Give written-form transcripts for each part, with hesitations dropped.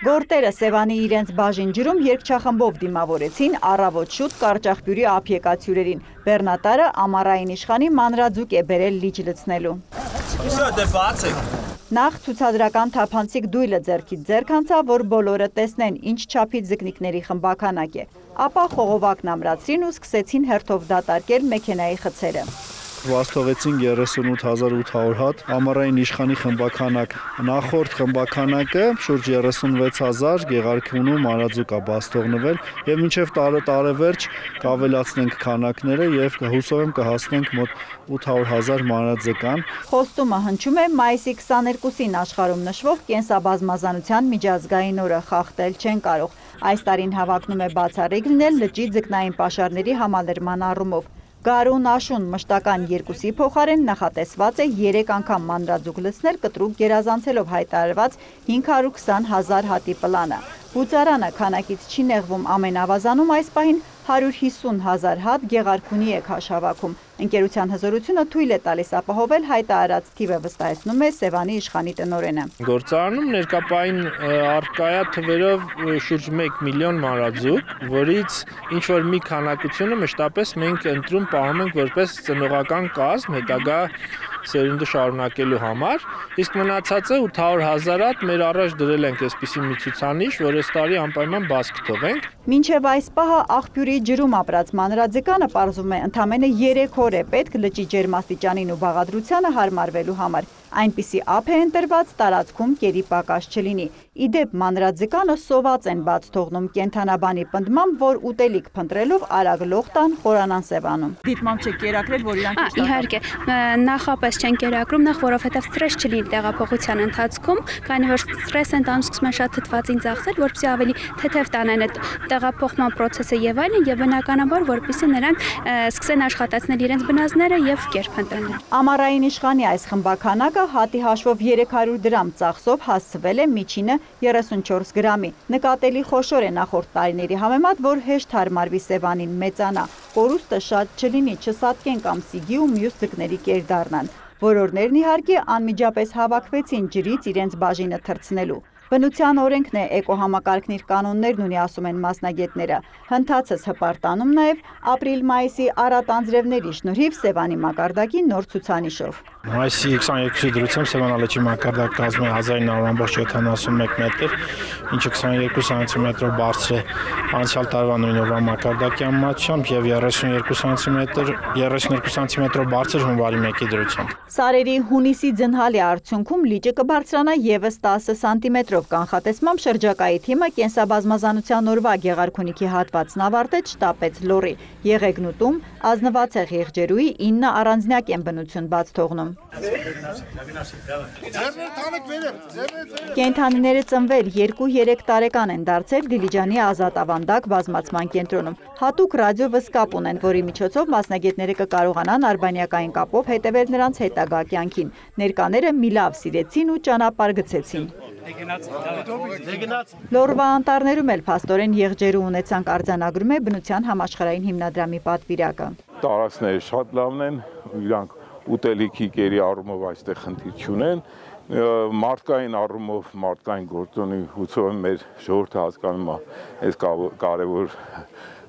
Գորտերը Սևանի իրենց բաժին ջրում երգչախմբով դիմավորեցին առավոտ շուտ Կարճախբյուրի ափիեկացյուրերին։ Բեռնատարը ամառային իշխանի մանրաձուկ է բերել լիճ լցնելու։ Նախ ցուցադրական թափանցիկ դույլը ձեռքից ձեռք անցավ, որ բոլորը տեսնեն ինչ չափի ձկնիկների խմբականակ է։ Ապա խողովակն ամրացրին ու սկսեցին հերթով դատարկել մեքենայի խցերը։ Վաստողեցին 38,800 հատ, ամառային իշխանի խմբականակ, նախորդ խմբականակը շուրջ 36,000 գեղարքունու մանրաձուկ է բաստողնվել եւ մինչեւ տարեվերջ կավելացնենք քանակները եւ հուսով եմ կհասնենք մոտ 800,000 մանրաձկան։ Խոստումը հնչում է մայիսի 22-ին աշխարհում նշվող կենսաբազմազանության միջազգային օրը խախտել չեն կարող։ Այս տարին հավակնում է բացառիկ լինել լճի ձկնային պաշարների համալրման առումով։ Գարուն աշուն մշտական 2-ի փոխարեն նախատեսված է 3 անգամ մանրաձուկ լցնել կտրուկ գերազանցելով հայտարարված 520,000 հատի պլանը։ Բուծարանը քանակից չի նեղվում, ամեն ավազանում այս պահին 150,000 հատ գեղարքունի է քաշ-հավաքում։ Ընկերության հզորությունը թույլ է տալիս ապահովել հայտարարած թիվը, վստահեցնում է Սևանի իշխանի տնօրենը։ Գործարանում ներկապային առկայա թվերով շուրջ 1 միլիոն մանրաձուկ, որից ինչ-որ մի քանակությունը մշտապես մենք ընտրում պահում ենք որպես ծնողական կազմ հետագա սերունդը շարունակելու համար, իսկ մնացածը 800,000 հատ մեր առաջ դրել ենք այսպիսի մի ցուցանիշ, որ այս տարի անպայման բաց կթողենք։ Մինչև այս պահը աղբյուրի ջրում ապրած մանրաձկանը պարզվում է ընդամենը 3 օր է պետք լճի ջերմաստիճանին ու բաղադրությանը հարմարվելու համար։ Այնպիսի ափ է ընտրված տարածքում կերի պակաս չլինի։ Իդեպ մանրաձկանը սոված են բաց թողնում կենթանաբանի պնդմամբ, որ ուտելիք փնտրելով արագ լող տան խորանան Սևանում։ Դիտմամբ չեք կերակրել, որ իրանք Իհարկե, նախապես չեն կերակրում, նախ որովհետև ստրես չլինի տեղափոխության ընթացքում, քանի որ ստրես են տանում սկսում են շատ թթվածին ծախսել, որպեսզի ավելի թեթև տանեն այդ տեղափոխման process-ը եւ այլն, եւ բնականաբար որպեսզի նրանք սկսեն աշխատացնել իրենց բնազները եւ կերպ ընտրել։ Ամառային իշխանի այս խմբականակը հատի հաշվով 300 դրամ ծախսով հասցվել է միջինը 34 գրամի։ Նկատելի խոշոր է նախորդ տարիների համեմատ, որ հեշտ հարմարվի Սևանին մեծանա, կորուստը շատ չլինի, չսատկենք ամսիգի ու մյուս ձկների կեր դառնան։ Որորներն իհարկե անմիջապես հավաքվեցին ջրից իրենց բաժինը թռցնելու։ Բնության օրենքն է, էկոհամակարգն իր կանոններն ունի, ասում են մասնագետները։ Հնդածս հպարտանում նաև ապրիլ-մայիսի առատ անձրևների շնորհիվ Սևանի մակարդակի նոր ցուցանիշով։ Մայիսի 22-ի դրությամբ Սևանալճի մակարդակ կազմում է 1971 մետր, ինչը 22 սանտիմետրով բարձր է անցյալ տարվա նույն օրվա մակարդակի համեմատությամբ եւ 32 սանտիմետրով բարձր հունվարի 1-ի դրությամբ։ Սարերի հունիսի ձնհալի արդյունքում լիճը կբարձրանա եւս 10 սանտիմետրով կանխատեսմամբ շրջակայի թիմը կենսաբազմազանության օրվա գեղարքունիքի հատվածն ավարտեց, շտապեց լոռի։ Եղեգնուտում ազնվացեղ եղջերուի 9 առանձնյակ են բնություն բաց թողնում։ Կենդանիները ծնվել 2-3 տարեկան են դարձել Դիլիջանի ազատ ավանդակ բազմացման կենտրոնում։ Հատուկ ռադիո վսկապ ունեն, որի միջոցով մասնագետները կկարողանան արբանյակային կապով հետևել նրանց հետագա կյանքին։ Ներկաները մի լավ սիրեցին ու ճանապարհ գցեցին։ Լոռվա անտառներում էլ փաստորեն եղջերու ունեցանք արձանագրում է բնության համաշխարհային հիմնադրամի պատվիրակը։ Տարածքները շատ լավն են, իրանք ուտելիքի կերի առումով այստեղ խնդիր չունեն, մարդկային առումով, մարդկային գործոնի հույսով մեր ժողովուրդը հասկանում է այս կարևոր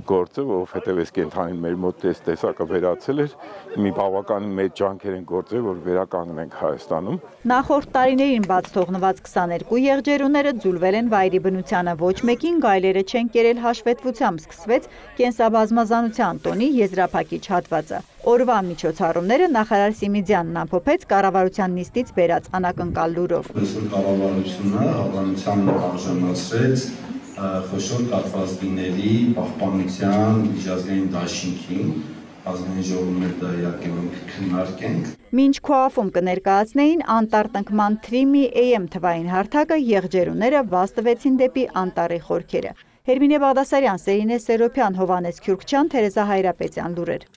գործը, որովհետև այս կենդանին մեր մոտ տեսակը վերացել էր, մի բավականին մեծ ջանքեր են գործել, որ վերականգնենք Հայաստանում։ Նախորդ տարիներին բաց թողնված 22 եղջերուները ձուլվել են վայրի բնությանը, ոչ մեկին գայլերը չեն կերել, հաշվետվությամբ սկսվեց կենսաբազմազանության տոնի եզրափակիչ հատվածը։ Օրվա միջոցառումները նախարար Սիմիդյանն ամփոփեց կառավարության նիստից բերած անակնկալ լուրով։ Կառավարությունը հավանության արժանացրեց խոշոր կաթվածքների պահպանության միջազգային դաշինքին, ազգային ժողովում դա իհարկե քննարկենք։ Մինչ քոաֆում կներկայացնեին անտառ տնկման Trimi AM թվային հարթակը, եղջերուները վազ տվեցին դեպի անտառի խորքերը։ Հերմինե Բաղդասարյան, Սերինե Սերոփյան, Հովանես Քյուրքչյան, Թերեզա Հայրապետյան լուրեր։